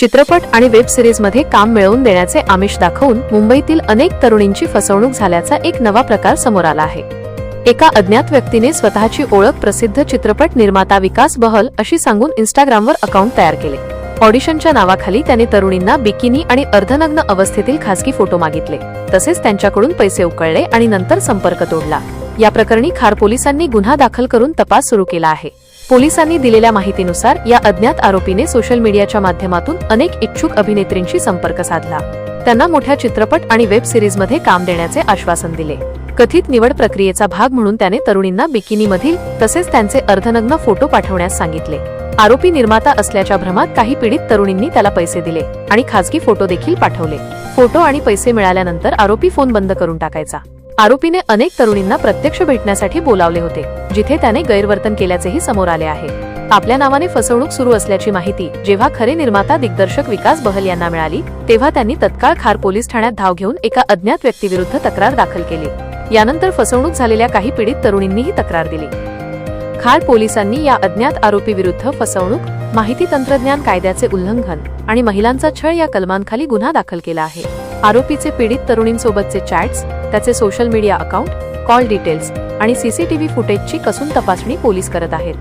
चित्रपट आणि वेब सिरीजमध्ये काम मिळवून देण्याचे आमिष दाखवून मुंबईतील अनेक तरुणींची फसवणूक झाल्याचा एक नवा प्रकार समोर आला आहे। एका अज्ञात व्यक्तीने स्वतःची ओळख प्रसिद्ध चित्रपट निर्माता विकास बहल अशी सांगून इंस्टाग्रामवर अकाउंट तयार केले। ऑडिशनच्या नावाखाली त्याने तरुणींना बिकिनी आणि अर्धनग्न अवस्थेतील खासगी फोटो मागितले, तसेच त्यांच्याकडून पैसे उकळले आणि नंतर संपर्क तोडला। या प्रकरणी खार पोलिसांनी गुन्हा दाखल करून तपास सुरू केला आहे। पोलिसांनी दिलेल्या माहितीनुसार या अज्ञात आरोपीने सोशल मीडियाच्या माध्यमातून अनेक इच्छुक अभिनेत्रींशी संपर्क साधला। त्यांना मोठ्या चित्रपट आणि वेब सिरीजमध्ये काम देण्याचे आश्वासन दिले। कथित निवड प्रक्रियेचा भाग म्हणून त्याने तरुणींना बिकिनीमधील तसेच त्यांचे अर्धनग्न फोटो पाठवण्यास सांगितले। आरोपी निर्माता असल्याच्या भ्रमात काही पीडित तरुणींनी त्याला पैसे दिले आणि खासगी फोटो देखील पाठवले। फोटो आणि पैसे मिळाल्यानंतर आरोपी फोन बंद करून टाकायचा। आरोपीने अनेक तरुणींना प्रत्यक्ष भेटण्यासाठी बोलावले होते, जिथे त्याने गैरवर्तन केल्याचेही समोर आले आहे। आपल्या नावाने फसवणूक सुरू असल्याची माहिती जेव्हा खरे निर्माता दिग्दर्शक विकास बहल यांना मिळाली, तेव्हा त्यांनी तत्काळ खार पोलीस ठाण्यात धाव घेऊन एका अज्ञात व्यक्तीविरुद्ध तक्रार दाखल केली। यानंतर फसवणूक झालेल्या काही पीडित तरुणींनीही तक्रार दिली। खार पोलिसांनी या अज्ञात आरोपी विरुद्ध फसवणूक, माहिती तंत्रज्ञान कायद्याचे उल्लंघन आणि महिलांचा छळ या कलमांखाली गुन्हा दाखल केला आहे। आरोपीचे पीडित तरुणींसोबतचे चॅट्स, त्याचे social media account, call details आणि सीसीटीव्ही फुटेजची कसून तपासणी पोलीस करत आहेत।